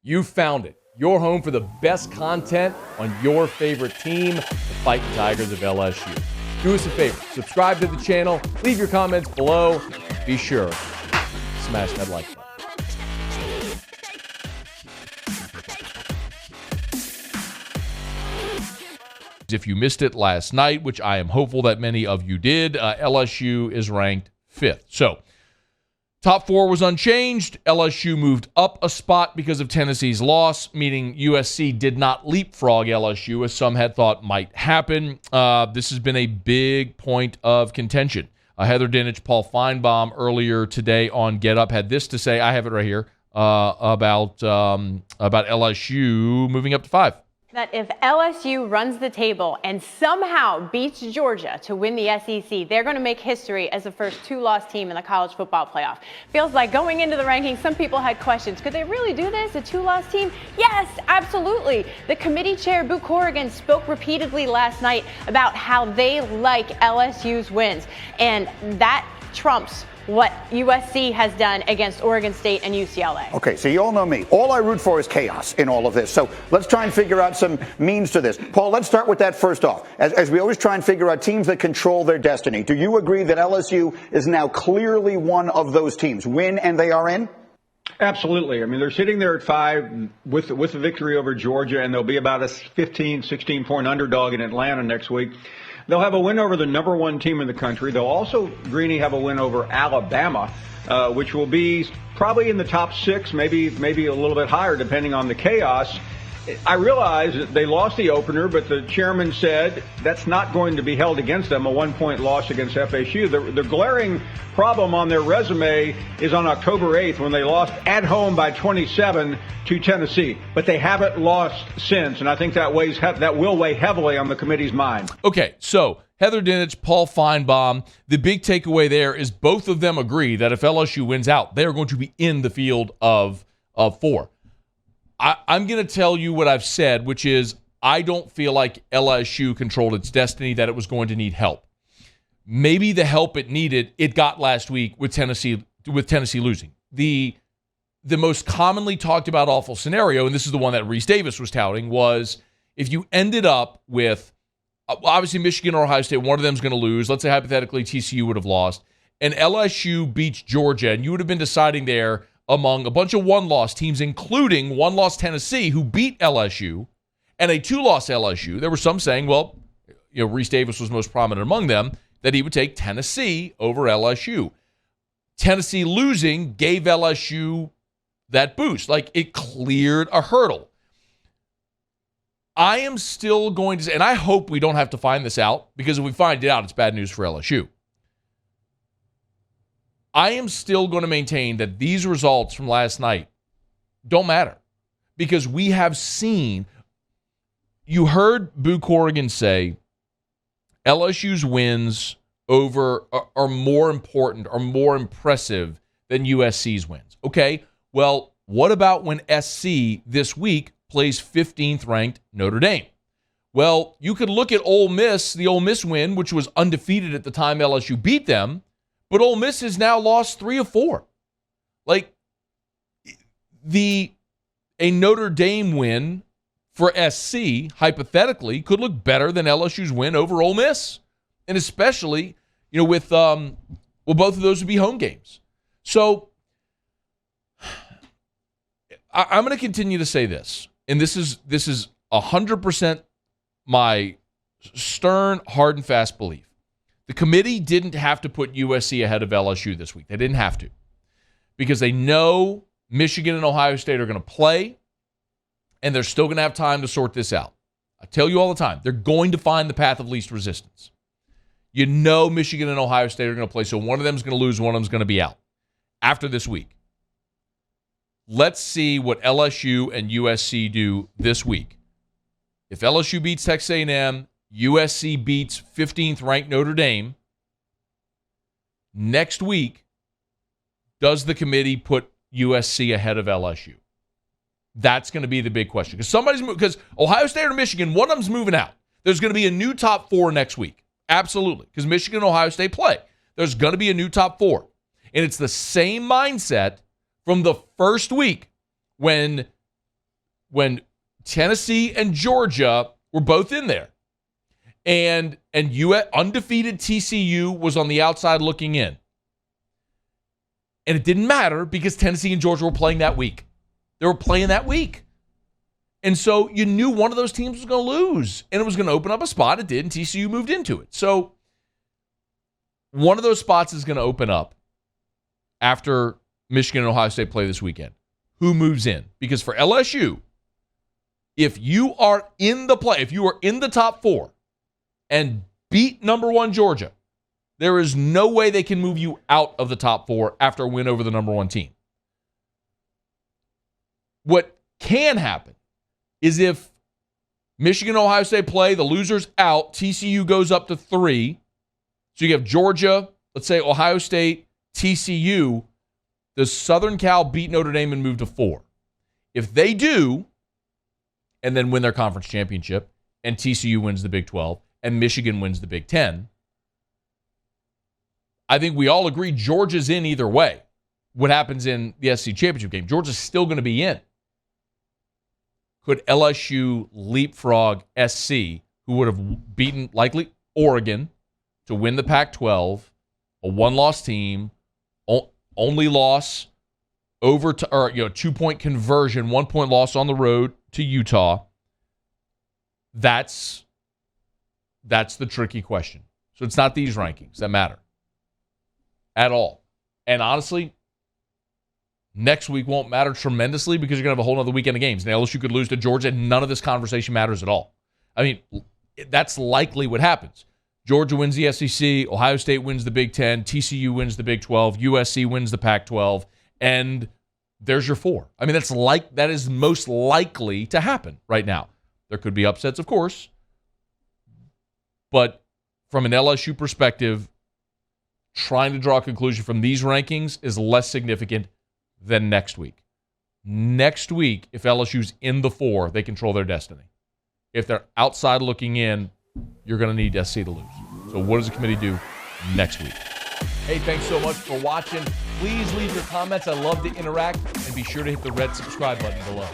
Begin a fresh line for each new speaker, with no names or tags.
You found it. Your home for the best content on your favorite team, the Fighting Tigers of LSU. Do us a favor. Subscribe to the channel. Leave your comments below. Be sure to smash that like button. If you missed it last night, which I am hopeful that many of you did, LSU is ranked 5th. So, top 4 was unchanged. LSU moved up a spot because of Tennessee's loss, meaning USC did not leapfrog LSU as some had thought might happen. This has been a big point of contention. Heather Dinich, Paul Finebaum earlier today on Get Up had this to say. I have it right here about LSU moving up to 5.
That if LSU runs the table and somehow beats Georgia to win the SEC, they're going to make history as the first 2-loss team in the college football playoff. Feels like going into the rankings, some people had questions. Could they really do this, a 2-loss team? Yes, absolutely. The committee chair, Boo Corrigan, spoke repeatedly last night about how they like LSU's wins. And that trumps what USC has done against Oregon State and UCLA.
Okay, so you all know me. All I root for is chaos in all of this. So let's try and figure out some means to this. Paul, let's start with that first off. As we always try and figure out teams that control their destiny, do you agree that LSU is now clearly one of those teams? Win and they are in?
Absolutely. I mean, they're sitting there at 5 with the victory over Georgia, and they'll be about a 15, 16-point underdog in Atlanta next week. They'll have a win over the number 1 team in the country. They'll also, Greeny, have a win over Alabama, which will be probably in the top 6, maybe a little bit higher, depending on the chaos. I realize that they lost the opener, but the chairman said that's not going to be held against them, a 1-point loss against FSU. The glaring problem on their resume is on October 8th when they lost at home by 27 to Tennessee. But they haven't lost since, and I think that will weigh heavily on the committee's mind.
Okay, so Heather Dinich, Paul Finebaum, the big takeaway there is both of them agree that if LSU wins out, they are going to be in the field of 4. I'm going to tell you what I've said, which is I don't feel like LSU controlled its destiny, that it was going to need help. Maybe the help it needed, it got last week with Tennessee losing. The most commonly talked about awful scenario, and this is the one that Reese Davis was touting, was if you ended up with, obviously Michigan or Ohio State, one of them is going to lose. Let's say hypothetically TCU would have lost, and LSU beats Georgia, and you would have been deciding there among a bunch of 1-loss teams, including 1-loss Tennessee, who beat LSU, and a 2-loss LSU. There were some saying, well, Reese Davis was most prominent among them, that he would take Tennessee over LSU. Tennessee losing gave LSU that boost. Like, it cleared a hurdle. I am still going to say, and I hope we don't have to find this out, because if we find it out, it's bad news for LSU. I am still going to maintain that these results from last night don't matter, because we have seen, you heard Boo Corrigan say LSU's wins are more important, are more impressive than USC's wins. Okay, well, what about when SC this week plays 15th ranked Notre Dame? Well, you could look at Ole Miss, the Ole Miss win, which was undefeated at the time LSU beat them, but Ole Miss has now lost 3 of 4. Like, a Notre Dame win for SC, hypothetically, could look better than LSU's win over Ole Miss. And especially, with, both of those would be home games. So, I'm going to continue to say this, and this is 100% my stern, hard, and fast belief. The committee didn't have to put USC ahead of LSU this week. They didn't have to, because they know Michigan and Ohio State are going to play, and they're still going to have time to sort this out. I tell you all the time, they're going to find the path of least resistance. Michigan and Ohio State are going to play, so one of them is going to lose, one of them is going to be out after this week. Let's see what LSU and USC do this week. If LSU beats Texas A&M, USC beats 15th ranked Notre Dame, next week, does the committee put USC ahead of LSU? That's going to be the big question. Because Ohio State or Michigan, one of them's moving out. There's going to be a new top 4 next week. Absolutely. Because Michigan and Ohio State play. There's going to be a new top 4. And it's the same mindset from the first week when when Tennessee and Georgia were both in there. And undefeated TCU was on the outside looking in. And it didn't matter because Tennessee and Georgia were playing that week. They were playing that week. And so you knew one of those teams was going to lose. And it was going to open up a spot. It did, and TCU moved into it. So one of those spots is going to open up after Michigan and Ohio State play this weekend. Who moves in? Because for LSU, if you are in the play, if you are in the top 4 and beat number 1 Georgia, there is no way they can move you out of the top 4 after a win over the number 1 team. What can happen is if Michigan and Ohio State play, the loser's out, TCU goes up to 3. So you have Georgia, let's say Ohio State, TCU. Does Southern Cal beat Notre Dame and move to 4? If they do, and then win their conference championship, and TCU wins the Big 12, and Michigan wins the Big 10, I think we all agree Georgia's in either way. What happens in the SEC championship game? Georgia's still going to be in. Could LSU leapfrog SC, who would have beaten likely Oregon to win the Pac-12, a one-loss team, only loss over to, or 2-point conversion, 1-point loss on the road to Utah? That's the tricky question. So it's not these rankings that matter at all. And honestly, next week won't matter tremendously because you're going to have a whole other weekend of games. And LSU could lose to Georgia, and none of this conversation matters at all. I mean, that's likely what happens. Georgia wins the SEC, Ohio State wins the Big 10, TCU wins the Big 12, USC wins the Pac-12, and there's your 4. I mean, that is most likely to happen right now. There could be upsets, of course, but from an LSU perspective, trying to draw a conclusion from these rankings is less significant than next week. Next week, if LSU's in the 4, they control their destiny. If they're outside looking in, you're going to need SC to lose. So what does the committee do next week? Hey, thanks so much for watching. Please leave your comments. I love to interact. And be sure to hit the red subscribe button below.